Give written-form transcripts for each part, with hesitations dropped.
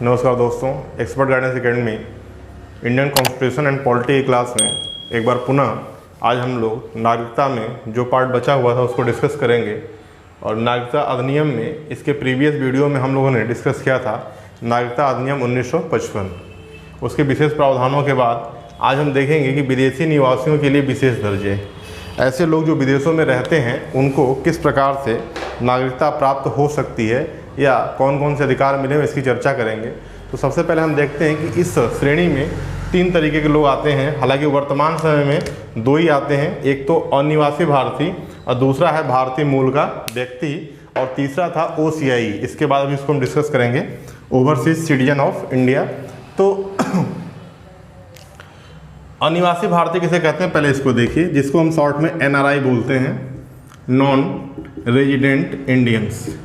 नमस्कार दोस्तों, expert guidance academy Indian constitution and polity की क्लास में एक बार पुनः आज हम लोग नागरिकता में जो पार्ट बचा हुआ था उसको डिस्कस करेंगे। और नागरिकता अधिनियम में इसके प्रीवियस वीडियो में हम लोगों ने डिस्कस किया था नागरिकता अधिनियम 1955। उसके विशेष प्रावधानों के बाद आज हम देखेंगे कि विदेशी निवासियों के लिए विशेष दर्जे, ऐसे लोग जो विदेशों में रहते हैं उनको किस प्रकार से नागरिकता प्राप्त हो सकती है या कौन कौन से अधिकार मिले हैं, इसकी चर्चा करेंगे। तो सबसे पहले हम देखते हैं कि इस श्रेणी में 3 तरीके के लोग आते हैं। हालांकि वर्तमान समय में 2 ही आते हैं, एक तो अनिवासी भारतीय और दूसरा है भारतीय मूल का व्यक्ति और तीसरा था OCI। इसके बाद अभी इसको हम डिस्कस करेंगे, ओवरसीज सिटीजन ऑफ इंडिया। तो अनिवासी भारतीय किसे कहते हैं पहले इसको देखिए, जिसको हम शॉर्ट में NRI बोलते हैं, नॉन रेजिडेंट इंडियंस।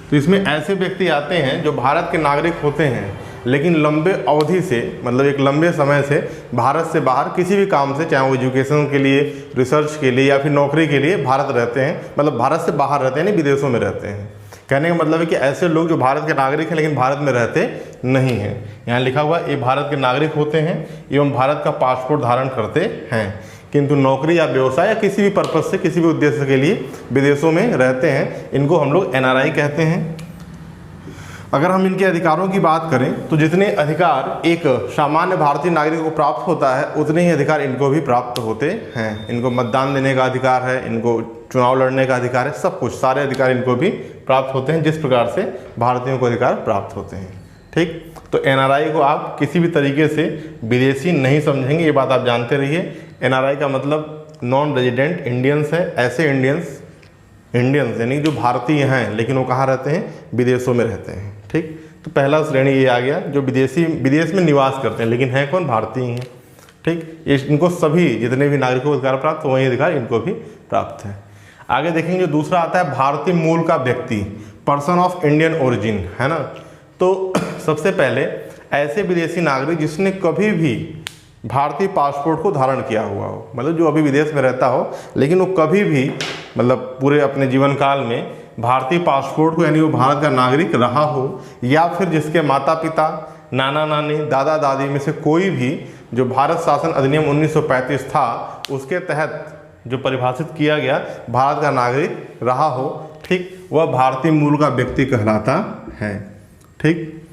तो इसमें ऐसे व्यक्ति आते हैं जो भारत के नागरिक होते हैं लेकिन लंबे अवधि से, मतलब एक लंबे समय से भारत से बाहर किसी भी काम से, चाहे वो एजुकेशन के लिए, रिसर्च के लिए या फिर नौकरी के लिए भारत रहते हैं, मतलब भारत से बाहर रहते हैं, नहीं विदेशों में रहते हैं। कहने का मतलब है कि ऐसे लोग जो भारत के नागरिक हैं लेकिन भारत में रहते नहीं हैं। यहाँ लिखा हुआ ये भारत के नागरिक होते हैं एवं भारत का पासपोर्ट धारण करते हैं, किंतु नौकरी या व्यवसाय या किसी भी पर्पज़ से, किसी भी उद्देश्य के लिए विदेशों में रहते हैं। इनको हम लोग NRI कहते हैं। अगर हम इनके अधिकारों की बात करें तो जितने अधिकार एक सामान्य भारतीय नागरिक को प्राप्त होता है उतने ही अधिकार इनको भी प्राप्त होते हैं। इनको मतदान देने का अधिकार है, इनको चुनाव लड़ने का अधिकार है, सब कुछ, सारे अधिकार इनको भी प्राप्त होते हैं जिस प्रकार से भारतीयों को अधिकार प्राप्त होते हैं। ठीक, तो NRI को आप किसी भी तरीके से विदेशी नहीं समझेंगे, ये बात आप जानते रहिए। NRI का मतलब नॉन रेजिडेंट इंडियंस है, ऐसे इंडियंस यानी जो भारतीय हैं लेकिन वो कहाँ रहते हैं, विदेशों में रहते हैं। ठीक, तो पहला श्रेणी ये आ गया जो विदेश में निवास करते हैं लेकिन हैं कौन, भारतीय हैं। ठीक, ये इनको सभी जितने भी नागरिकों को अधिकार प्राप्त, वही अधिकार इनको भी प्राप्त है। आगे देखेंगे जो दूसरा आता है भारतीय मूल का व्यक्ति, पर्सन ऑफ इंडियन ओरिजिन, है ना। तो सबसे पहले ऐसे विदेशी नागरिक जिसने कभी भी भारतीय पासपोर्ट को धारण किया हुआ हो, मतलब जो अभी विदेश में रहता हो लेकिन वो कभी भी, मतलब पूरे अपने जीवन काल में भारतीय पासपोर्ट को, यानी वो भारत का नागरिक रहा हो, या फिर जिसके माता पिता, नाना नानी, दादा दादी में से कोई भी जो भारत शासन अधिनियम 1935 था उसके तहत जो परिभाषित किया गया भारत का नागरिक रहा हो, ठीक, वह भारतीय मूल का व्यक्ति कहलाता है। ठीक,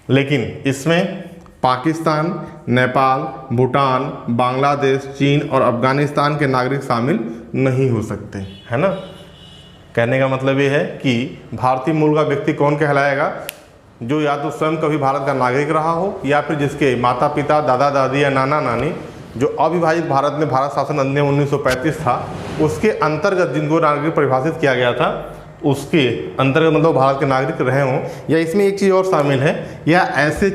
लेकिन इसमें पाकिस्तान, नेपाल, भूटान, बांग्लादेश, चीन और अफगानिस्तान के नागरिक शामिल नहीं हो सकते, है ना। कहने का मतलब ये है कि भारतीय मूल का व्यक्ति कौन कहलाएगा, जो या तो स्वयं कभी भारत का नागरिक रहा हो या फिर जिसके माता पिता, दादा दादी या नाना नानी जो अविभाजित भारत में भारत शासन अधिनियम 1935 था उसके अंतर्गत जिनको नागरिक परिभाषित किया गया था उसके अंतर्गत, मतलब भारत के नागरिक रहे हों। या इसमें एक चीज़ और शामिल है, या ऐसे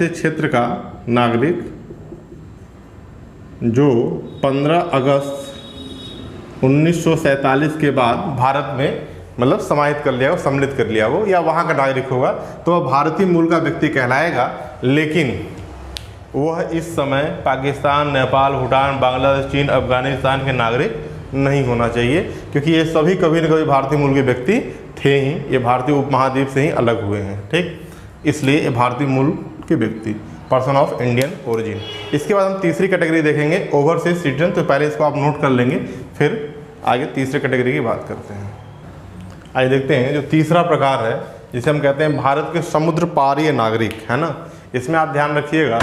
क्षेत्र का नागरिक जो 15 अगस्त 1947 के बाद भारत में, मतलब समाहित कर लिया हो, सम्मिलित कर लिया हो, या वहाँ का नागरिक होगा तो वह भारतीय मूल का व्यक्ति कहलाएगा। लेकिन वह इस समय पाकिस्तान, नेपाल, भूटान, बांग्लादेश, चीन, अफगानिस्तान के नागरिक नहीं होना चाहिए, क्योंकि ये सभी कभी न कभी भारतीय मूल के व्यक्ति थे ही, ये भारतीय उपमहाद्वीप से ही अलग हुए हैं। ठीक, इसलिए ये भारतीय मूल के व्यक्ति, पर्सन ऑफ इंडियन ओरिजिन। इसके बाद हम तीसरी कैटेगरी देखेंगे, ओवरसीज सिटीजन। तो पहले इसको आप नोट कर लेंगे, फिर आगे तीसरी कैटेगरी की बात करते हैं। आइए देखते हैं जो तीसरा प्रकार है जिसे हम कहते हैं भारत के समुद्र पारीय नागरिक, है ना। इसमें आप ध्यान रखिएगा,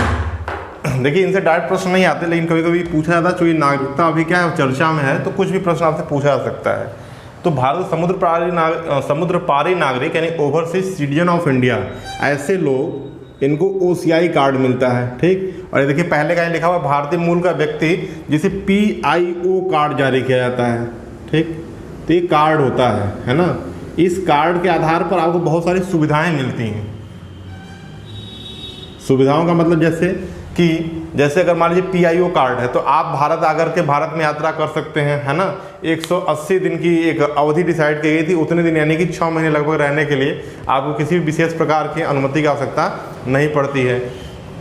देखिए इनसे डायरेक्ट प्रश्न नहीं आते लेकिन कभी कभी पूछा जाता है, चूँकि नागरिकता अभी क्या है, चर्चा में है, तो कुछ भी प्रश्न आपसे पूछा जा सकता है। तो भारत समुद्र पारी नागरिक यानी ओवरसीज सिटीजन ऑफ इंडिया, ऐसे लोग, इनको OCI कार्ड मिलता है। ठीक, और ये देखिए पहले का लिखा हुआ भारतीय मूल का व्यक्ति जिसे PIO कार्ड जारी किया जाता है। ठीक, तो ये कार्ड होता है ना। इस कार्ड के आधार पर आपको बहुत सारी सुविधाएं मिलती हैं। सुविधाओं का मतलब जैसे अगर मान लीजिए PIO कार्ड है तो आप भारत आकर के भारत में यात्रा कर सकते हैं, है ना। 180 दिन की एक अवधि डिसाइड की गई थी, उतने दिन यानी कि 6 महीने लगभग रहने के लिए आपको किसी भी विशेष प्रकार की अनुमति की आवश्यकता नहीं पड़ती है।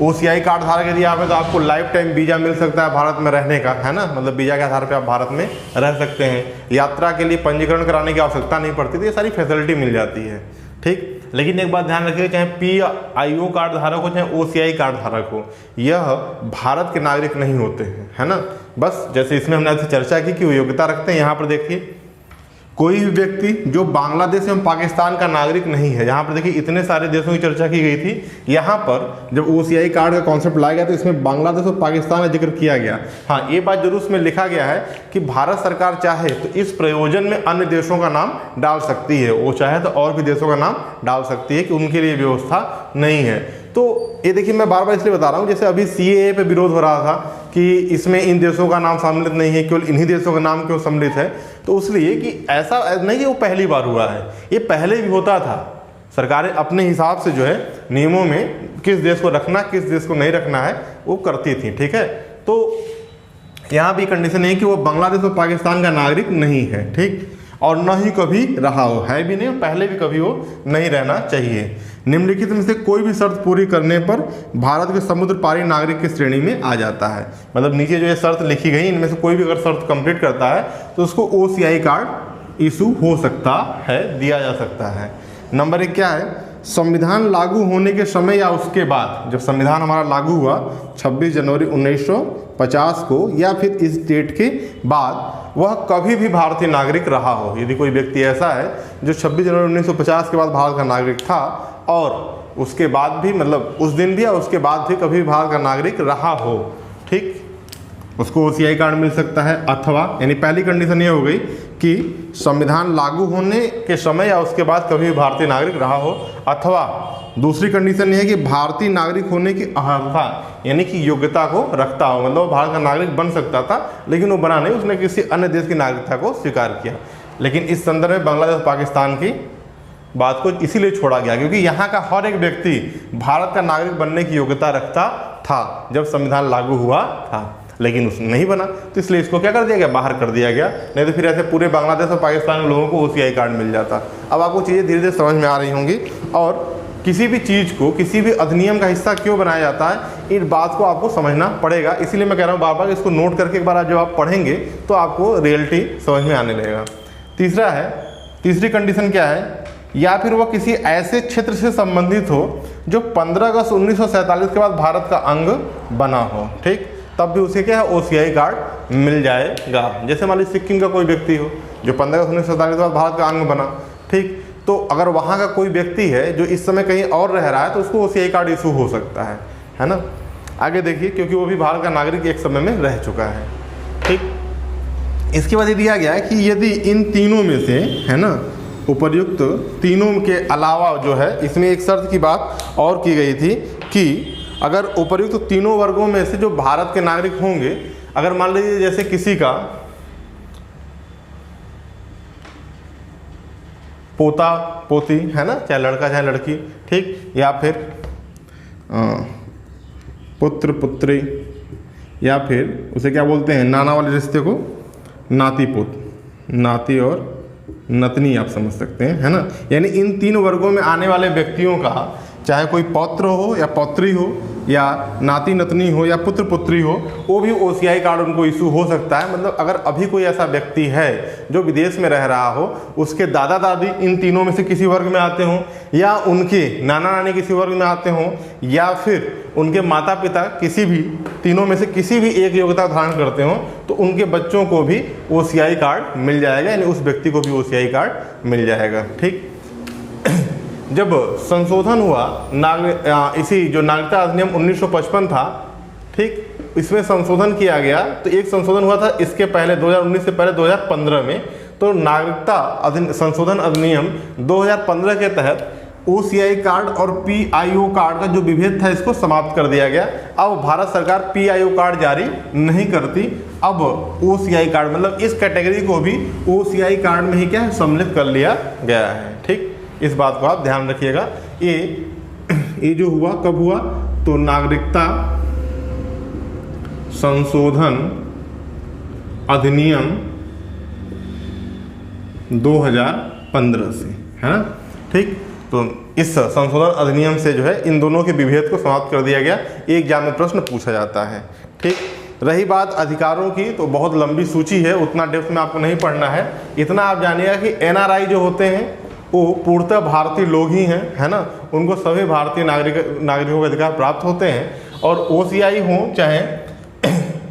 OCI कार्ड धारक यदि आप है तो आपको लाइफ टाइम वीज़ा मिल सकता है भारत में रहने का, है ना, मतलब वीज़ा के आधार पर आप भारत में रह सकते हैं। यात्रा के लिए पंजीकरण कराने की आवश्यकता नहीं पड़ती, तो ये सारी फैसिलिटी मिल जाती है। ठीक। लेकिन एक बात ध्यान रखिएगा, चाहे PIO कार्ड धारक हो चाहे OCI कार्ड धारक हो, यह भारत के नागरिक नहीं होते हैं, है ना। बस जैसे इसमें हमने आपसे चर्चा की कि वो योग्यता रखते हैं। यहाँ पर देखिए, कोई भी व्यक्ति जो बांग्लादेश एवं पाकिस्तान का नागरिक नहीं है, यहाँ पर देखिए इतने सारे देशों की चर्चा की गई थी, यहाँ पर जब OCI कार्ड का कॉन्सेप्ट लाया गया तो इसमें बांग्लादेश और पाकिस्तान का जिक्र किया गया। हाँ, ये बात जरूर उसमें लिखा गया है कि भारत सरकार चाहे तो इस प्रयोजन में अन्य देशों का नाम डाल सकती है, वो चाहे तो और भी देशों का नाम डाल सकती है कि उनके लिए व्यवस्था नहीं है। तो ये देखिए, मैं बार बार इसलिए बता रहा हूँ, जैसे अभी CAA पे विरोध हो रहा था कि इसमें इन देशों का नाम सम्मिलित नहीं है, केवल इन्हीं देशों का नाम क्यों सम्मिलित है, तो इसलिए कि ऐसा नहीं कि वो पहली बार हुआ है, ये पहले भी होता था। सरकारें अपने हिसाब से जो है नियमों में किस देश को रखना किस देश को नहीं रखना है वो करती थी, ठीक है। तो यहाँ भी कंडीशन है कि वो बांग्लादेश और पाकिस्तान का नागरिक नहीं है, ठीक, और न ही कभी रहा हो, है भी नहीं, पहले भी कभी वो नहीं रहना चाहिए। निम्नलिखित में से कोई भी शर्त पूरी करने पर भारत के समुद्र पारी नागरिक की श्रेणी में आ जाता है। मतलब नीचे जो ये शर्त लिखी गई, इनमें से कोई भी अगर शर्त कंप्लीट करता है तो उसको OCI कार्ड इशू हो सकता है, दिया जा सकता है। नंबर 1 क्या है, संविधान लागू होने के समय या उसके बाद, जब संविधान हमारा लागू हुआ 26 जनवरी 1950 को या फिर इस डेट के बाद, वह कभी भी भारतीय नागरिक रहा हो। यदि कोई व्यक्ति ऐसा है जो 26 जनवरी 1950 के बाद भारत का नागरिक था और उसके बाद भी, मतलब उस दिन भी या उसके बाद भी कभी भी भारत का नागरिक रहा हो, ठीक, उसको OCI कार्ड मिल सकता है। अथवा, यानी पहली कंडीशन ये हो गई कि संविधान लागू होने के समय या उसके बाद कभी भी भारतीय नागरिक रहा हो, अथवा दूसरी कंडीशन ये है कि भारतीय नागरिक होने की अर्हता यानी कि योग्यता को रखता हो, मतलब भारत का नागरिक बन सकता था लेकिन वो बना नहीं, उसने किसी अन्य देश की नागरिकता को स्वीकार किया। लेकिन इस संदर्भ में बांग्लादेश पाकिस्तान की बात को इसीलिए छोड़ा गया क्योंकि यहाँ का हर एक व्यक्ति भारत का नागरिक बनने की योग्यता रखता था जब संविधान लागू हुआ था, लेकिन उसने नहीं बना, तो इसलिए इसको क्या कर दिया गया, बाहर कर दिया गया। नहीं तो फिर ऐसे पूरे बांग्लादेश और पाकिस्तान में लोगों को OCI कार्ड मिल जाता। अब आपको चीज़ें धीरे धीरे समझ में आ रही होंगी। और किसी भी चीज़ को, किसी भी अधिनियम का हिस्सा क्यों बनाया जाता है, इस बात को आपको समझना पड़ेगा। इसीलिए मैं कह रहा हूँ बार बार इसको नोट करके एक बार जब आप पढ़ेंगे तो आपको रियलिटी समझ में आने लगेगा। तीसरा है, तीसरी कंडीशन क्या है, या फिर वह किसी ऐसे क्षेत्र से संबंधित हो जो 15 अगस्त 1947 के बाद भारत का अंग बना हो, ठीक, तब भी उसे क्या है OCI कार्ड मिल जाएगा। जैसे मान लीजिए सिक्किम का कोई व्यक्ति हो जो 15 अगस्त 1947 के बाद भारत का अंग बना, ठीक, तो अगर वहाँ का कोई व्यक्ति है जो इस समय कहीं और रह रहा है तो उसको OCI कार्ड इशू हो सकता है ना। आगे देखिए, क्योंकि वो भी भारत का नागरिक एक समय में रह चुका है, ठीक। इसके बाद ये दिया गया है कि यदि इन तीनों में से, है ना, उपर्युक्त तीनों के अलावा जो है, इसमें एक शर्त की बात और की गई थी कि अगर उपर्युक्त तीनों वर्गों में से जो भारत के नागरिक होंगे, अगर मान लीजिए जैसे किसी का पोता पोती है ना, चाहे लड़का चाहे लड़की, ठीक, या फिर पुत्र पुत्री, या फिर उसे क्या बोलते हैं, नाना वाले रिश्ते को नाती पुत्र, नाती और नतनी आप समझ सकते हैं, है ना। यानी इन तीन वर्गों में आने वाले व्यक्तियों का चाहे कोई पौत्र हो या पौत्री हो या नाती नतनी हो या पुत्र पुत्री हो, वो भी OCI कार्ड उनको इशू हो सकता है। मतलब अगर अभी कोई ऐसा व्यक्ति है जो विदेश में रह रहा हो, उसके दादा दादी इन तीनों में से किसी वर्ग में आते हों, या उनके नाना नानी किसी वर्ग में आते हों, या फिर उनके माता पिता किसी भी तीनों में से किसी भी एक योग्यता धारण करते हों, तो उनके बच्चों को भी OCI कार्ड मिल जाएगा, यानी उस व्यक्ति को भी OCI कार्ड मिल जाएगा, ठीक। जब संशोधन हुआ इसी जो नागरिकता अधिनियम 1955 था, ठीक, इसमें संशोधन किया गया। तो एक संशोधन हुआ था इसके पहले 2019 से पहले 2015 में, तो नागरिकता संशोधन अधिनियम 2015 के तहत OCI कार्ड और PIO कार्ड का जो विभेद था इसको समाप्त कर दिया गया। अब भारत सरकार PIO कार्ड जारी नहीं करती, अब OCI कार्ड मतलब इस कैटेगरी को भी OCI कार्ड में ही क्या सम्मिलित कर लिया गया है, ठीक। इस बात को आप ध्यान रखिएगा। ये जो हुआ कब हुआ, तो नागरिकता संशोधन अधिनियम 2015 से, है ना, ठीक। तो इस संशोधन अधिनियम से जो है इन दोनों के विभेद को समाप्त कर दिया गया। एक एग्जाम में प्रश्न पूछा जाता है, ठीक। रही बात अधिकारों की, तो बहुत लंबी सूची है, उतना डेप्थ में आपको नहीं पढ़ना है। इतना आप जानिएगा कि NRI जो होते हैं वो पूर्णतः भारतीय लोग ही हैं, है ना, उनको सभी भारतीय नागरिकों के अधिकार प्राप्त होते हैं। और OCI हो चाहे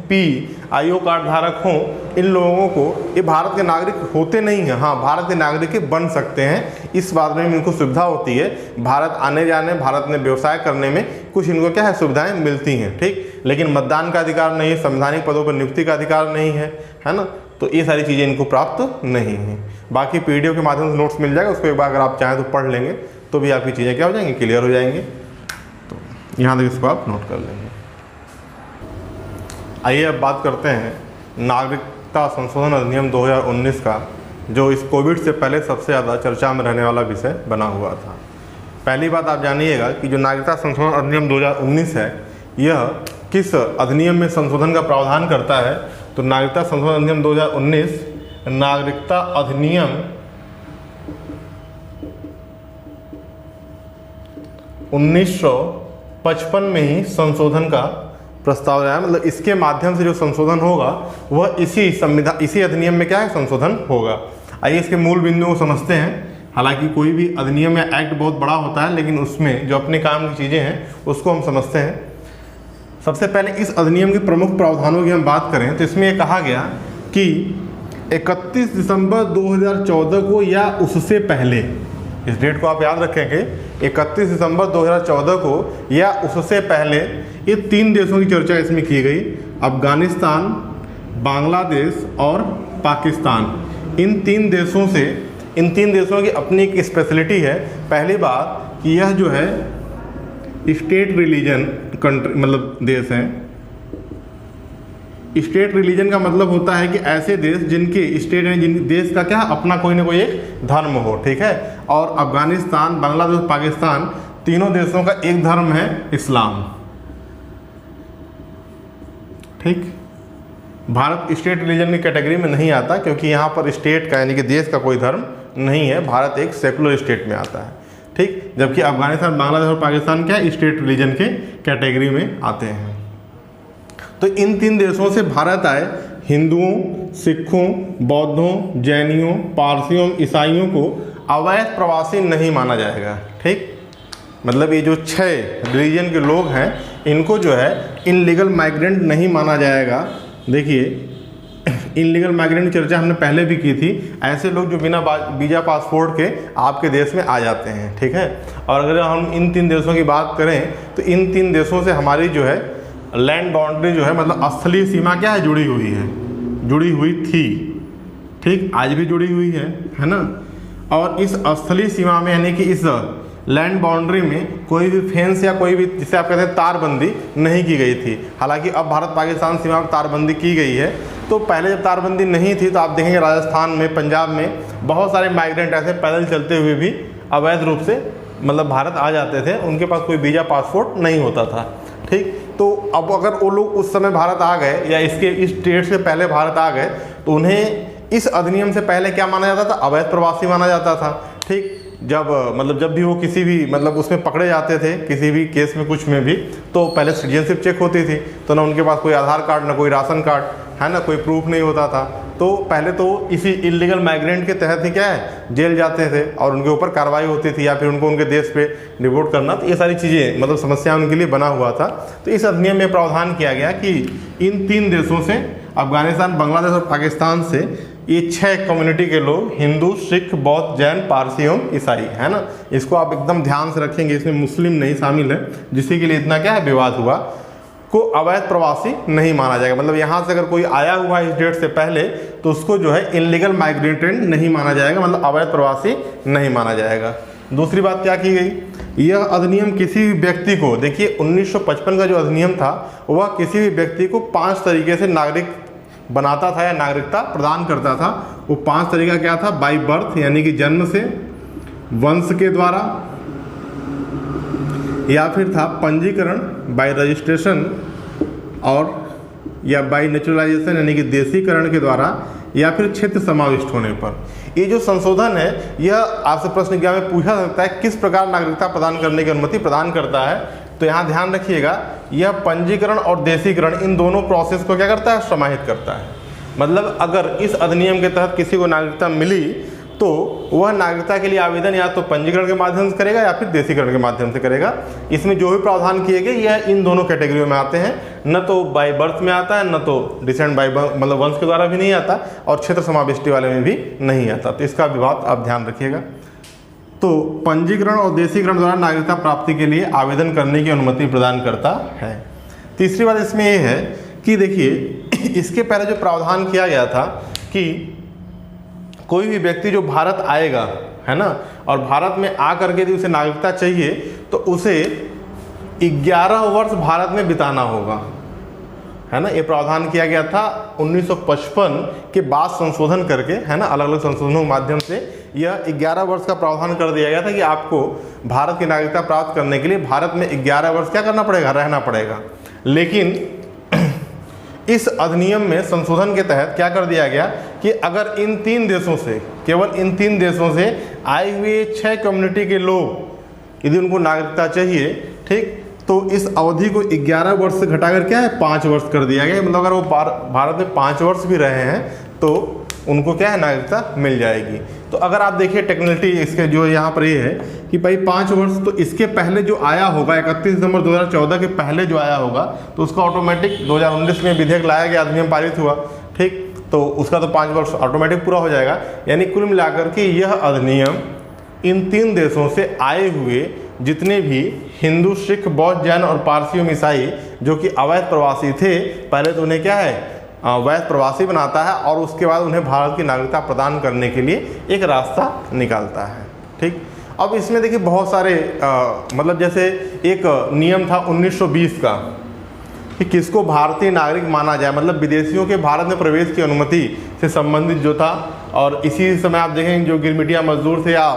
PIO कार्ड धारक हों, इन लोगों को, ये भारत के नागरिक होते नहीं हैं, हाँ भारत के नागरिक बन सकते हैं, इस बात में इनको सुविधा होती है। भारत आने जाने, भारत में व्यवसाय करने में कुछ इनको क्या है, सुविधाएं मिलती हैं, ठीक। लेकिन मतदान का अधिकार नहीं है, संवैधानिक पदों पर नियुक्ति का अधिकार नहीं है ना, तो ये सारी चीज़ें इनको प्राप्त नहीं हैं। बाकी PDF के माध्यम से नोट्स मिल जाएगा, उसको एक बार अगर आप चाहें तो पढ़ लेंगे तो भी आपकी चीज़ें क्या हो जाएंगी, क्लियर हो जाएंगी। तो यहाँ तक इसको आप नोट कर लेंगे। आइए अब बात करते हैं नागरिकता संशोधन अधिनियम 2019 का, जो इस कोविड से पहले सबसे ज़्यादा चर्चा में रहने वाला विषय बना हुआ था। पहली बात आप जानिएगा कि जो नागरिकता संशोधन अधिनियम 2019 है, यह किस अधिनियम में संशोधन का प्रावधान करता है। तो नागरिकता संशोधन अधिनियम 2019 नागरिकता अधिनियम 1955 में ही संशोधन का प्रस्ताव आया, मतलब इसके माध्यम से जो संशोधन होगा वह इसी अधिनियम में क्या है, संशोधन होगा। आइए इसके मूल बिंदुओं को समझते हैं। हालांकि कोई भी अधिनियम या एक्ट बहुत बड़ा होता है, लेकिन उसमें जो अपने काम की चीज़ें हैं उसको हम समझते हैं। सबसे पहले इस अधिनियम के प्रमुख प्रावधानों की हम बात करें तो इसमें यह कहा गया कि 31 दिसंबर 2014 को या उससे पहले, इस डेट को आप याद रखेंगे, 31 दिसंबर 2014 को या उससे पहले, ये 3 देशों की चर्चा इसमें की गई, अफगानिस्तान, बांग्लादेश और पाकिस्तान। इन तीन देशों की अपनी एक स्पेशलिटी है। पहली बात कि यह जो है स्टेट रिलीजन कंट्री, मतलब देश हैं। स्टेट रिलीजन का मतलब होता है कि ऐसे देश जिनके स्टेट हैं, जिन देश का क्या अपना कोई ना कोई एक धर्म हो, ठीक है। और अफगानिस्तान, बांग्लादेश, पाकिस्तान, तीनों देशों का एक धर्म है इस्लाम, ठीक। भारत स्टेट रिलीजन की कैटेगरी में नहीं आता, क्योंकि यहाँ पर स्टेट का यानी कि देश का कोई धर्म नहीं है। भारत एक सेकुलर स्टेट में आता है, ठीक। जबकि अफगानिस्तान, बांग्लादेश और पाकिस्तान क्या स्टेट रिलीजन के कैटेगरी में आते हैं। तो इन 3 देशों से भारत आए हिंदुओं, सिखों, बौद्धों, जैनियों, पारसियों, ईसाइयों को अवैध प्रवासी नहीं माना जाएगा, ठीक। मतलब ये जो 6 रिलीजन के लोग हैं, इनको जो है इनलीगल माइग्रेंट नहीं माना जाएगा। देखिए, इनलीगल माइग्रेंट की चर्चा हमने पहले भी की थी। ऐसे लोग जो बिना वीज़ा पासपोर्ट के आपके देश में आ जाते हैं, ठीक है। और अगर हम इन 3 देशों की बात करें तो इन 3 देशों से हमारी जो है लैंड बाउंड्री जो है, मतलब स्थलीय सीमा क्या है, जुड़ी हुई थी, ठीक, आज भी जुड़ी हुई है ना। और इस स्थलीय सीमा में यानी कि इस लैंड बाउंड्री में कोई भी फेंस या कोई भी, जिसे आप कहते हैं तारबंदी, नहीं की गई थी। हालांकि अब भारत पाकिस्तान सीमा पर तारबंदी की गई है। तो पहले जब तारबंदी नहीं थी तो आप देखेंगे राजस्थान में, पंजाब में बहुत सारे माइग्रेंट ऐसे पैदल चलते हुए भी अवैध रूप से मतलब भारत आ जाते थे। उनके पास कोई वीज़ा पासपोर्ट नहीं होता था, ठीक। तो अब अगर वो लोग उस समय भारत आ गए या इस डेट से पहले भारत आ गए तो उन्हें इस अधिनियम से पहले क्या माना जाता था, अवैध प्रवासी माना जाता था, ठीक। जब भी वो किसी भी मतलब उसमें पकड़े जाते थे, किसी भी केस में कुछ में भी, तो पहले सिटीजनशिप चेक होती थी। तो ना उनके पास कोई आधार कार्ड, ना कोई राशन कार्ड, है ना, कोई प्रूफ नहीं होता था। तो पहले तो इसी इलीगल माइग्रेंट के तहत ही क्या है, जेल जाते थे और उनके ऊपर कार्रवाई होती थी या फिर उनको उनके देश पे डिपोर्ट करना। तो ये सारी चीज़ें मतलब समस्या उनके लिए बना हुआ था। तो इस अधिनियम में प्रावधान किया गया कि इन 3 देशों से, अफगानिस्तान, बांग्लादेश और पाकिस्तान से, ये 6 कम्युनिटी के लोग, हिंदू, सिख, बौद्ध, जैन, पारसी एवं ईसाई, है ना। इसको आप एकदम ध्यान से रखेंगे, इसमें मुस्लिम नहीं शामिल है, जिससे के लिए इतना क्या है विवाद हुआ, को अवैध प्रवासी नहीं माना जाएगा। मतलब यहाँ से अगर कोई आया हुआ है इस डेट से पहले तो उसको जो है इनलीगल माइग्रेंट नहीं माना जाएगा, मतलब अवैध प्रवासी नहीं माना जाएगा। दूसरी बात क्या की गई, यह अधिनियम किसी भी व्यक्ति को, देखिए 1955 का जो अधिनियम था वह किसी भी व्यक्ति को 5 तरीके से नागरिक बनाता था या नागरिकता प्रदान करता था। वो 5 तरीका क्या था, बाई बर्थ यानी कि जन्म से, वंश के द्वारा, या फिर था पंजीकरण बाय रजिस्ट्रेशन, और या बाय नेचुरलाइजेशन यानी कि देशीकरण के द्वारा, या फिर क्षेत्र समाविष्ट होने पर। ये जो संशोधन है यह आपसे प्रश्न एग्जाम में पूछा सकता है, किस प्रकार नागरिकता प्रदान करने की अनुमति प्रदान करता है। तो यहाँ ध्यान रखिएगा, यह पंजीकरण और देशीकरण इन दोनों प्रोसेस को क्या करता है, समाहित करता है। मतलब अगर इस अधिनियम के तहत किसी को नागरिकता मिली तो वह नागरिकता के लिए आवेदन या तो पंजीकरण के माध्यम से करेगा या फिर देशीकरण के माध्यम से करेगा। इसमें जो भी प्रावधान किए गए यह इन दोनों कैटेगरियों में आते हैं, न तो बाय बर्थ में आता है, न तो डिसेंट बाय मतलब वंश के द्वारा भी नहीं आता, और क्षेत्र समाविष्टि वाले में भी नहीं आता। तो इसका भी बात आप ध्यान रखिएगा। तो पंजीकरण और देशीकरण द्वारा नागरिकता प्राप्ति के लिए आवेदन करने की अनुमति प्रदान करता है। तीसरी बात इसमें यह है कि देखिए, इसके पहले जो प्रावधान किया गया था कि कोई भी व्यक्ति जो भारत आएगा, है ना, और भारत में आ करके यदि उसे नागरिकता चाहिए तो उसे 11 वर्ष भारत में बिताना होगा, है ना। ये प्रावधान किया गया था 1955 के बाद संशोधन करके, है ना, अलग अलग संशोधनों के माध्यम से यह 11 वर्ष का प्रावधान कर दिया गया था कि आपको भारत की नागरिकता प्राप्त करने के लिए भारत में 11 वर्ष क्या करना पड़ेगा, रहना पड़ेगा। लेकिन इस अधिनियम में संशोधन के तहत क्या कर दिया गया कि अगर इन 3 देशों से, केवल इन 3 देशों से आए हुए 6 कम्युनिटी के लोग यदि उनको नागरिकता चाहिए, ठीक, तो इस अवधि को 11 वर्ष से घटाकर क्या है 5 वर्ष कर दिया गया। मतलब अगर वो भारत में 5 वर्ष भी रहे हैं तो उनको क्या है नागरिकता मिल जाएगी। तो अगर आप देखिए टेक्निकलिटी इसके जो यहाँ पर ये है कि भाई 5 वर्ष, तो इसके पहले जो आया होगा 31 दिसंबर 2014 के पहले जो आया होगा तो उसका ऑटोमेटिक 2019 में विधेयक लाया गया, अधिनियम पारित हुआ, ठीक, तो उसका तो 5 वर्ष ऑटोमेटिक पूरा हो जाएगा। यानी कुल मिलाकर के यह अधिनियम इन 3 देशों से आए हुए जितने भी हिंदू, सिख, बौद्ध, जैन और पारसी एवं ईसाई जो कि अवैध प्रवासी थे, पहले तो उन्हें क्या है वैध प्रवासी बनाता है और उसके बाद उन्हें भारत की नागरिकता प्रदान करने के लिए एक रास्ता निकालता है, ठीक। अब इसमें देखिए बहुत सारे मतलब जैसे एक नियम था 1920 का कि किसको भारतीय नागरिक माना जाए, मतलब विदेशियों के भारत में प्रवेश की अनुमति से संबंधित जो था। और इसी समय आप देखेंगे जो गिरमिटिया मजदूर थे या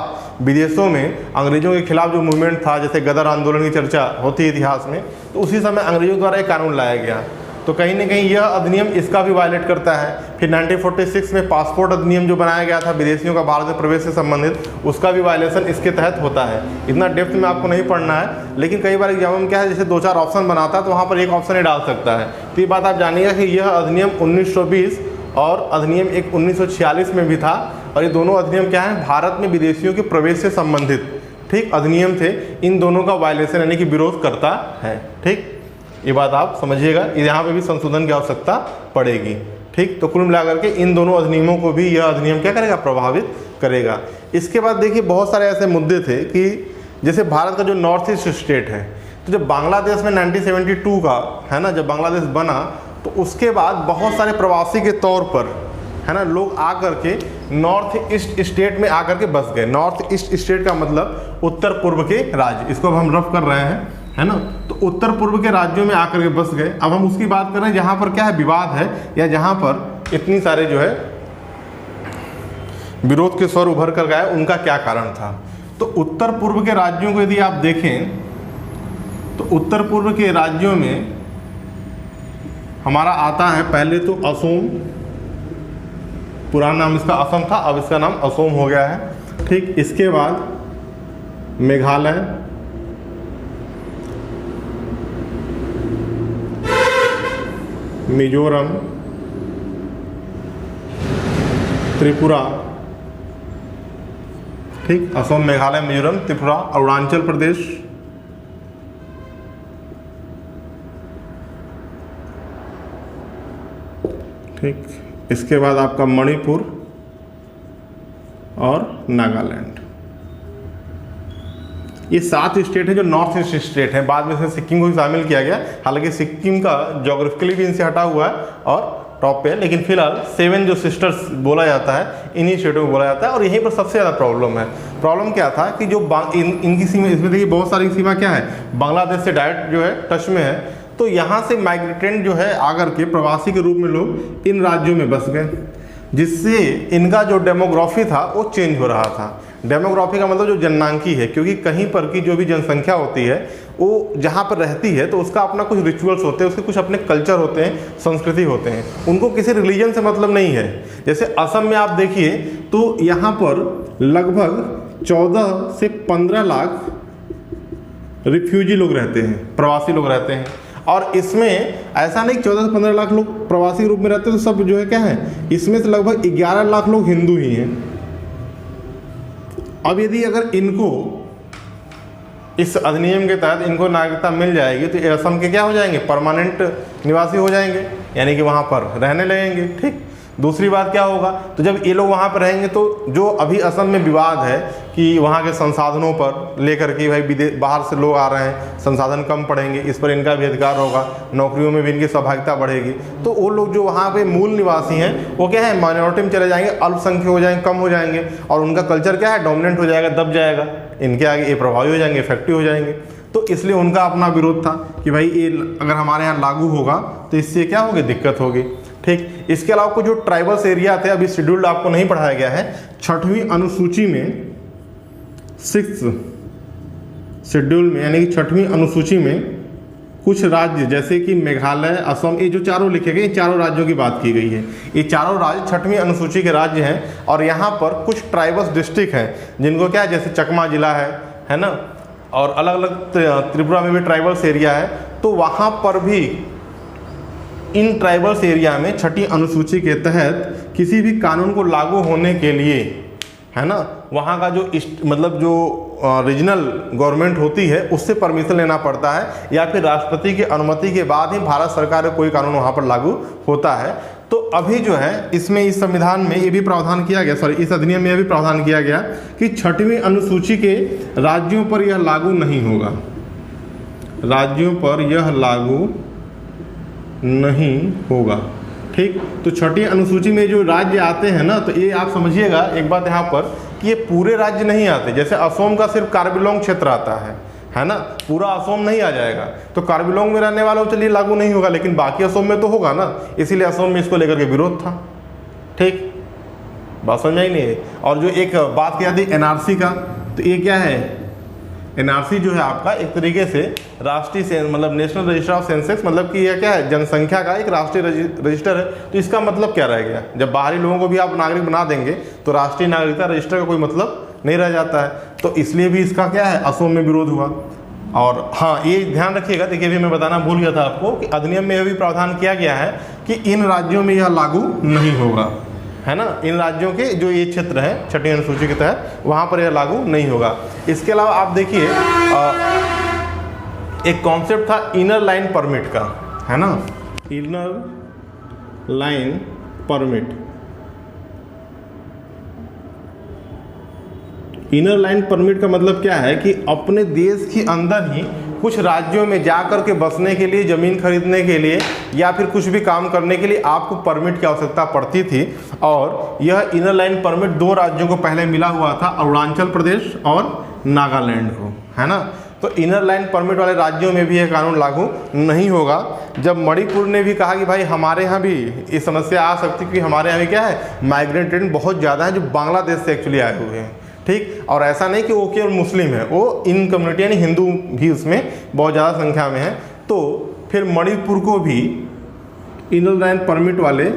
विदेशों में अंग्रेजों के खिलाफ जो मूवमेंट था, जैसे गदर आंदोलन की चर्चा होती है इतिहास में, तो उसी समय अंग्रेजों द्वारा एक कानून लाया गया। तो कहीं ना कहीं यह अधिनियम इसका भी वायलेट करता है। फिर 1946 में पासपोर्ट अधिनियम जो बनाया गया था विदेशियों का भारत में प्रवेश से संबंधित, उसका भी वायलेशन इसके तहत होता है। इतना डेप्थ में आपको नहीं पढ़ना है, लेकिन कई बार एग्जाम में क्या है जैसे 2-4 ऑप्शन बनाता है तो वहाँ पर एक ऑप्शन ही डाल सकता है। तो ये बात आप जानिएगा कि यह अधिनियम 1920 और अधिनियम एक 1946 में भी था, और ये दोनों अधिनियम क्या है भारत में विदेशियों के प्रवेश से संबंधित, ठीक, अधिनियम थे। इन दोनों का वायलेशन यानी कि विरोध करता है, ठीक। ये बात आप समझिएगा, यहाँ पे भी संशोधन की आवश्यकता पड़ेगी, ठीक। तो कुल मिलाकर के इन दोनों अधिनियमों को भी यह अधिनियम क्या करेगा, प्रभावित करेगा। इसके बाद देखिए बहुत सारे ऐसे मुद्दे थे कि जैसे भारत का जो नॉर्थ ईस्ट स्टेट है, तो जब बांग्लादेश में 1972 का, है ना, जब बांग्लादेश बना तो उसके बाद बहुत सारे प्रवासी के तौर पर, है ना, लोग आकर के नॉर्थ ईस्ट स्टेट में आकर के बस गए। नॉर्थ ईस्ट स्टेट का मतलब उत्तर पूर्व के राज्य, इसको हम रफ कर रहे हैं, है ना। तो उत्तर पूर्व के राज्यों में आकर के बस गए। अब हम उसकी बात कर रहे हैं जहाँ पर क्या है विवाद है, या जहाँ पर इतनी सारे जो है विरोध के स्वर उभर कर गए, उनका क्या कारण था। तो उत्तर पूर्व के राज्यों को यदि आप देखें तो उत्तर पूर्व के राज्यों में हमारा आता है पहले तो असोम, पुराना नाम इसका असम था, अब इसका नाम असोम हो गया है, ठीक। इसके बाद मेघालय, मिजोरम, त्रिपुरा, ठीक, असम, मेघालय, मिजोरम, त्रिपुरा, अरुणाचल प्रदेश, ठीक। इसके बाद आपका मणिपुर और नागालैंड। ये 7 स्टेट है जो नॉर्थ ईस्ट स्टेट है। बाद में इसमें सिक्किम को भी शामिल किया गया, हालांकि सिक्किम का ज्योग्राफिकली भी इनसे हटा हुआ है और टॉप पे है, लेकिन फिलहाल 7 जो सिस्टर्स बोला जाता है इन्हीं स्टेटों में बोला जाता है। और यहीं पर सबसे ज़्यादा प्रॉब्लम है। प्रॉब्लम क्या था कि जो इनकी सीमा, इसमें देखिए बहुत सारी सीमा क्या है, बांग्लादेश से डायरेक्ट जो है टच में है। तो यहाँ से माइग्रेटेंट जो है आकर के प्रवासी के रूप में लोग इन राज्यों में बस गए, जिससे इनका जो डेमोग्राफी था वो चेंज हो रहा था। डेमोग्राफी का मतलब जो जननांकी है, क्योंकि कहीं पर की जो भी जनसंख्या होती है वो जहाँ पर रहती है तो उसका अपना कुछ रिचुअल्स होते हैं, उसके कुछ अपने कल्चर होते हैं, संस्कृति होते हैं, उनको किसी रिलीजन से मतलब नहीं है। जैसे असम में आप देखिए तो यहाँ पर लगभग 14 से 15 लाख रिफ्यूजी लोग रहते हैं, प्रवासी लोग रहते हैं। और इसमें ऐसा नहीं 14 से 15 लाख लोग प्रवासी रूप में रहते हैं तो सब जो है क्या है, इसमें से लगभग 11 लाख लोग हिंदू ही हैं, अब यदि अगर इनको इस अधिनियम के तहत इनको नागरिकता मिल जाएगी तो ये असम के क्या हो जाएंगे, परमानेंट निवासी हो जाएंगे, यानी कि वहाँ पर रहने लगेंगे। ठीक, दूसरी बात क्या होगा, तो जब ये लोग वहाँ पर रहेंगे तो जो अभी असम में विवाद है कि वहाँ के संसाधनों पर लेकर के भाई बाहर से लोग आ रहे हैं, संसाधन कम पड़ेंगे, इस पर इनका भी अधिकार होगा, नौकरियों में भी इनकी सहभागिता बढ़ेगी, तो वो लोग जो वहाँ पे मूल निवासी हैं वो क्या है, माइनॉरिटी में चले जाएंगे, अल्पसंख्यक हो जाएंगे, कम हो जाएंगे, और उनका कल्चर क्या है, डोमिनेंट हो जाएगा, दब जाएगा, इनके आगे ये प्रभावी हो जाएंगे, इफेक्टिव हो जाएंगे। तो इसलिए उनका अपना विरोध था कि भाई ये अगर हमारे यहाँ लागू होगा तो इससे क्या होगी, दिक्कत होगी। ठीक, इसके अलावा कुछ जो ट्राइबल्स एरिया थे, अभी शेड्यूल्ड आपको नहीं पढ़ाया गया है, 6वीं अनुसूची में 6th शेड्यूल में, यानी कि 6वीं अनुसूची में कुछ राज्य जैसे कि मेघालय, असम, ये जो चारों लिखे गए, चारों राज्यों की बात की गई है। ये चारों राज्य 6वीं अनुसूची के राज्य हैं, और यहाँ पर कुछ ट्राइबल्स डिस्ट्रिक्ट हैं जिनको क्या है, जैसे चकमा जिला है ना, और अलग अलग त्रिपुरा में भी ट्राइबल्स एरिया है, तो वहाँ पर भी इन ट्राइबल्स एरिया में 6वीं अनुसूची के तहत किसी भी कानून को लागू होने के लिए, है ना, वहाँ का जो मतलब जो रीजनल गवर्नमेंट होती है उससे परमिशन लेना पड़ता है, या फिर राष्ट्रपति की अनुमति के बाद ही भारत सरकार का कोई कानून वहाँ पर लागू होता है। तो अभी जो है इसमें, इस संविधान में ये भी प्रावधान किया गया, सॉरी इस अधिनियम में यह भी प्रावधान किया गया कि 6वीं अनुसूची के राज्यों पर यह लागू नहीं होगा, राज्यों पर यह लागू नहीं होगा। ठीक, तो 6वीं अनुसूची में जो राज्य आते हैं ना, तो ये आप समझिएगा एक बात यहाँ पर कि ये पूरे राज्य नहीं आते, जैसे असम का सिर्फ कार्बी-आंगलोंग क्षेत्र आता है ना, पूरा असम नहीं आ जाएगा, तो कार्बी-आंगलोंग में रहने वालों चलिए लागू नहीं होगा, लेकिन बाकी असम में तो होगा ना, इसीलिए असम में इसको लेकर के विरोध था। ठीक, बात समझ आई नहीं। और जो एक बात की जाती है एनआरसी का, तो ये क्या है, एनआरसी जो है आपका एक तरीके से राष्ट्रीय मतलब नेशनल रजिस्टर ऑफ सेंसस, मतलब कि यह क्या है, जनसंख्या का एक राष्ट्रीय रजिस्टर है। तो इसका मतलब क्या रह गया, जब बाहरी लोगों को भी आप नागरिक बना देंगे तो राष्ट्रीय नागरिकता रजिस्टर का कोई मतलब नहीं रह जाता है। तो इसलिए भी इसका क्या है, असम में विरोध हुआ। और हाँ, ये ध्यान रखिएगा, देखिए भी मैं बताना भूल गया था आपको कि अधिनियम में यह भी प्रावधान किया गया है कि इन राज्यों में यह लागू नहीं होगा, है ना, इन राज्यों के जो ये क्षेत्र है 6वीं अनुसूची के तहत वहाँ पर यह लागू नहीं होगा। इसके अलावा आप देखिए एक कॉन्सेप्ट था इनर लाइन परमिट का, है ना, inner line permit. Inner line permit का मतलब क्या है कि अपने देश के अंदर ही कुछ राज्यों में जाकर के बसने के लिए, ज़मीन खरीदने के लिए, या फिर कुछ भी काम करने के लिए आपको परमिट की आवश्यकता पड़ती थी। और यह इनर लाइन परमिट 2 राज्यों को पहले मिला हुआ था, अरुणाचल प्रदेश और नागालैंड को, है ना। तो इनर लाइन परमिट वाले राज्यों में भी यह कानून लागू नहीं होगा। जब मणिपुर ने भी कहा कि भाई हमारे यहाँ भी ये समस्या आ सकती है कि हमारे यहाँ भी क्या है, माइग्रेंट ट्रेंड बहुत ज़्यादा है जो बांग्लादेश से एक्चुअली आए हुए हैं। ठीक, और ऐसा नहीं कि वो केवल मुस्लिम है, वो इन कम्युनिटी यानी हिंदू भी उसमें बहुत ज़्यादा संख्या में है। तो फिर मणिपुर को भी इनर लाइन परमिट वाले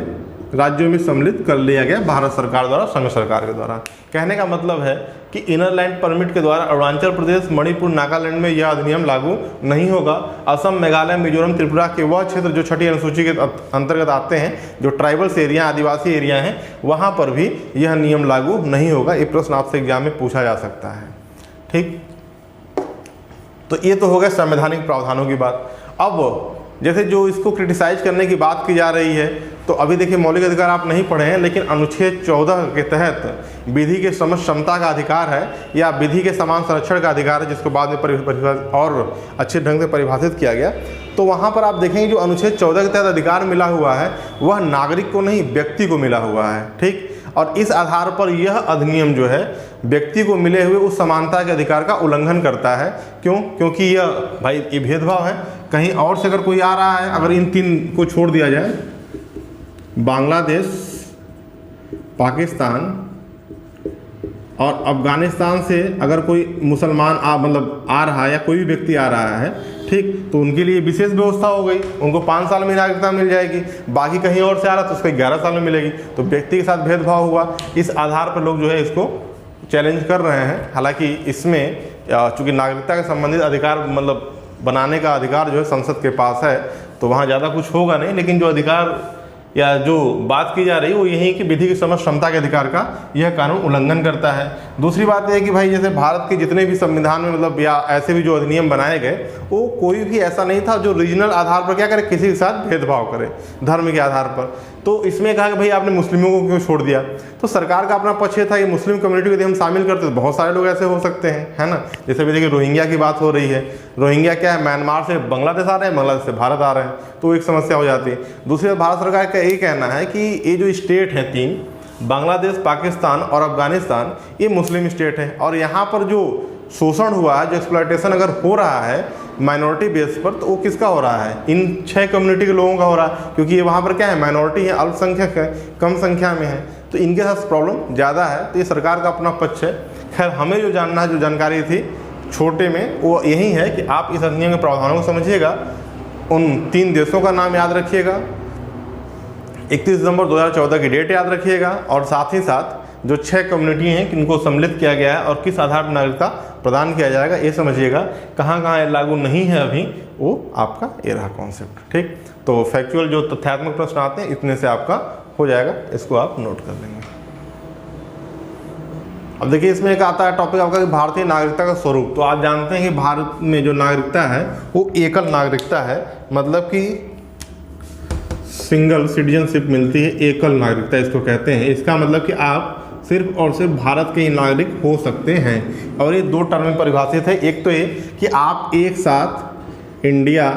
राज्यों में सम्मिलित कर लिया गया भारत सरकार द्वारा, संघ सरकार के द्वारा। कहने का मतलब है कि इनर लाइन परमिट के द्वारा अरुणाचल प्रदेश, मणिपुर, नागालैंड में यह अधिनियम लागू नहीं होगा। असम, मेघालय, मिजोरम, त्रिपुरा के वह क्षेत्र जो 6वीं अनुसूची के अंतर्गत आते हैं, जो ट्राइबल्स एरिया, आदिवासी एरिया हैं, वहाँ पर भी यह नियम लागू नहीं होगा। ये प्रश्न आपसे एग्जाम में पूछा जा सकता है। ठीक, तो ये तो हो गया संवैधानिक प्रावधानों की बात। अब जैसे जो इसको क्रिटिसाइज करने की बात की जा रही है, तो अभी देखिए मौलिक अधिकार आप नहीं पढ़े हैं, लेकिन अनुच्छेद 14 के तहत विधि के समक्ष क्षमता का अधिकार है, या विधि के समान संरक्षण का अधिकार है, जिसको बाद में परिभाषित और अच्छे ढंग से परिभाषित किया गया। तो वहाँ पर आप देखेंगे जो अनुच्छेद 14 के तहत अधिकार मिला हुआ है वह नागरिक को नहीं, व्यक्ति को मिला हुआ है। ठीक, और इस आधार पर यह अधिनियम जो है व्यक्ति को मिले हुए उस समानता के अधिकार का उल्लंघन करता है। क्यों? क्योंकि यह भाई ये भेदभाव है। कहीं और से अगर कोई आ रहा है, अगर इन 3 को छोड़ दिया जाए, बांग्लादेश, पाकिस्तान और अफगानिस्तान से अगर कोई मुसलमान मतलब आ रहा है, या कोई भी व्यक्ति आ रहा है, ठीक, तो उनके लिए विशेष व्यवस्था हो गई, उनको 5 साल में नागरिकता मिल जाएगी। बाकी कहीं और से आ रहा तो उसको 11 साल में मिलेगी। तो व्यक्ति के साथ भेदभाव हुआ। इस आधार पर लोग जो है इसको चैलेंज कर रहे हैं। हालांकि इसमें चूँकि नागरिकता के संबंधित अधिकार मतलब बनाने का अधिकार जो है संसद के पास है, तो वहाँ ज़्यादा कुछ होगा नहीं, लेकिन जो अधिकार या जो बात की जा रही है वो यही कि विधि की समझ क्षमता के अधिकार का यह कानून उल्लंघन करता है। दूसरी बात यह है कि भाई जैसे भारत के जितने भी संविधान में मतलब या ऐसे भी जो अधिनियम बनाए गए वो कोई भी ऐसा नहीं था जो रीजनल आधार पर क्या करे, किसी के साथ भेदभाव करे धर्म के आधार पर। तो इसमें कहा कि भाई आपने मुस्लिमों को क्यों छोड़ दिया, तो सरकार का अपना पक्ष था कि मुस्लिम कम्युनिटी को यदि हम शामिल करते तो बहुत सारे लोग ऐसे हो सकते हैं, है ना। जैसे भी देखिए रोहिंग्या की बात हो रही है, रोहिंग्या क्या है, म्यांमार से बांग्लादेश आ रहे हैं, बांग्लादेश से भारत आ रहे हैं, तो एक समस्या हो जाती है। दूसरी बात भारत सरकार का यही कहना है कि ये जो स्टेट हैं तीन, बांग्लादेश, पाकिस्तान और अफगानिस्तान, ये मुस्लिम स्टेट है और यहाँ पर जो शोषण हुआ है, जो एक्सप्लॉयटेशन अगर हो रहा है माइनॉरिटी बेस पर, तो वो किसका हो रहा है, इन 6 कम्युनिटी के लोगों का हो रहा है, क्योंकि ये वहाँ पर क्या है, माइनॉरिटी है, अल्पसंख्यक है, कम संख्या में है, तो इनके साथ प्रॉब्लम ज़्यादा है। तो ये सरकार का अपना पक्ष है। खैर हमें जो जानना है, जो जानकारी थी छोटे में, वो यही है कि आप इस अधिनियम के प्रावधानों को समझिएगा, उन 3 देशों का नाम याद रखिएगा, 31 दिसंबर 2014 की डेट याद रखिएगा, और साथ ही साथ जो 6 कम्युनिटी हैं किनको सम्मिलित किया गया है और किस आधार पर नागरिकता प्रदान किया जाएगा, ये समझिएगा। कहाँ कहाँ ये लागू नहीं है अभी, वो आपका ये रहा कॉन्सेप्ट। ठीक, तो फैक्चुअल जो तथ्यात्मक प्रश्न आते हैं इतने से आपका हो जाएगा, इसको आप नोट कर लेंगे। अब देखिए इसमें एक आता है टॉपिक आपका कि भारतीय नागरिकता का स्वरूप। तो आप जानते हैं कि भारत में जो नागरिकता है वो एकल नागरिकता है, मतलब कि सिंगल सिटीजनशिप मिलती है, एकल नागरिकता इसको कहते हैं। इसका मतलब कि आप सिर्फ और सिर्फ भारत के ही नागरिक हो सकते हैं, और ये 2 टर्म में परिभाषित है। एक तो ये कि आप एक साथ इंडिया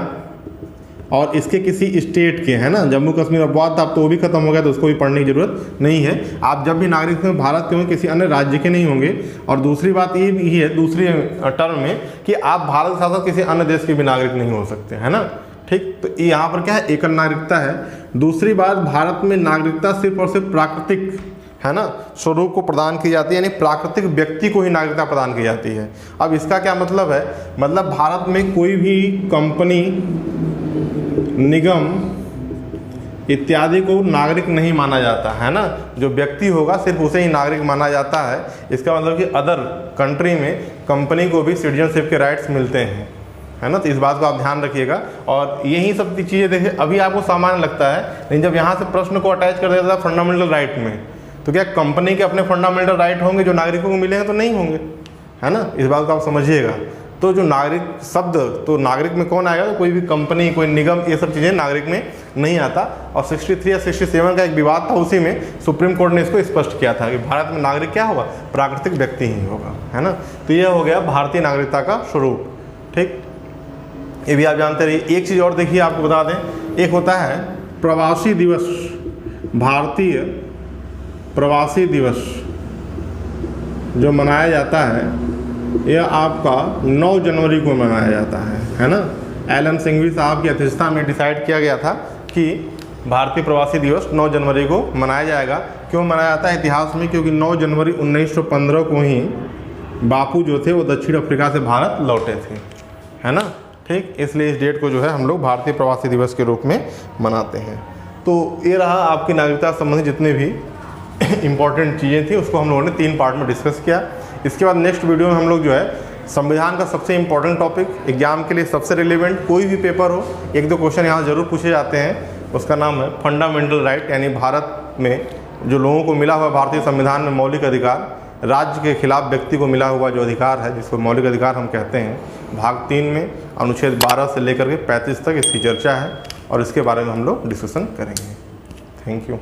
और इसके किसी स्टेट के, है ना, जम्मू कश्मीर अपवाद था, अब तो वो भी खत्म हो गया, तो उसको भी पढ़ने की जरूरत नहीं है। आप जब भी नागरिक होंगे भारत के होंगे, किसी अन्य राज्य के नहीं होंगे। और दूसरी बात ये भी है दूसरी टर्म में कि आप भारत के साथ साथ किसी अन्य देश के भी नागरिक नहीं हो सकते, है ना। ठीक, तो यहाँ पर क्या है, एकल नागरिकता है। दूसरी बात, भारत में नागरिकता सिर्फ और सिर्फ प्राकृतिक, है ना, स्वरूप को प्रदान की जाती है, यानी प्राकृतिक व्यक्ति को ही नागरिकता प्रदान की जाती है। अब इसका क्या मतलब है, मतलब भारत में कोई भी कंपनी, निगम इत्यादि को नागरिक नहीं माना जाता, है ना। जो व्यक्ति होगा सिर्फ उसे ही नागरिक माना जाता है। इसका मतलब कि अदर कंट्री में कंपनी को भी सिटीजनशिप के राइट्स मिलते हैं, है ना। तो इस बात को आप ध्यान रखिएगा। और यही सब चीज़ें देखिए अभी आपको सामान्य लगता है, लेकिन जब यहाँ से प्रश्न को अटैच कर देता है फंडामेंटल राइट में, तो क्या कंपनी के अपने फंडामेंटल राइट होंगे जो नागरिकों को मिले हैं, तो नहीं होंगे, है ना। इस बात को आप समझिएगा। तो जो नागरिक शब्द, तो नागरिक में कौन आएगा, तो कोई भी कंपनी, कोई निगम, ये सब चीज़ें नागरिक में नहीं आता। और 63 या 67 का एक विवाद था, उसी में सुप्रीम कोर्ट ने इसको स्पष्ट किया था कि भारत में नागरिक क्या होगा, प्राकृतिक व्यक्ति ही होगा, है ना। तो यह हो गया भारतीय नागरिकता का स्वरूप। ठीक, ये भी आप जानते रहिए। एक चीज़ और देखिए आपको बता दें, एक होता है प्रवासी दिवस। भारतीय प्रवासी दिवस जो मनाया जाता है यह आपका 9 जनवरी को मनाया जाता है ना। एलन सिंघवी साहब की अध्यक्षता में डिसाइड किया गया था कि भारतीय प्रवासी दिवस 9 जनवरी को मनाया जाएगा। क्यों मनाया जाता है इतिहास में, क्योंकि 9 जनवरी 1915 को ही बापू जो थे वो दक्षिण अफ्रीका से भारत लौटे थे, है ना। ठीक, इसलिए इस डेट को जो है हम लोग भारतीय प्रवासी दिवस के रूप में मनाते हैं। तो ये रहा आपकी नागरिकता संबंधी जितने भी इम्पॉर्टेंट चीज़ें थी, उसको हम लोगों ने 3 पार्ट में डिस्कस किया। इसके बाद नेक्स्ट वीडियो में हम लोग जो है संविधान का सबसे इम्पोर्टेंट टॉपिक, एग्जाम के लिए सबसे रिलेवेंट कोई भी पेपर हो, 1-2 क्वेश्चन यहाँ ज़रूर पूछे जाते हैं, उसका नाम है फंडामेंटल राइट, यानी भारत में जो लोगों को मिला हुआ भारतीय संविधान में मौलिक अधिकार, राज्य के खिलाफ व्यक्ति को मिला हुआ जो अधिकार है जिसको मौलिक अधिकार हम कहते हैं, भाग 3 में अनुच्छेद 12 से लेकर के 35 तक इसकी चर्चा है और इसके बारे में हम लोग डिस्कशन करेंगे। Thank you.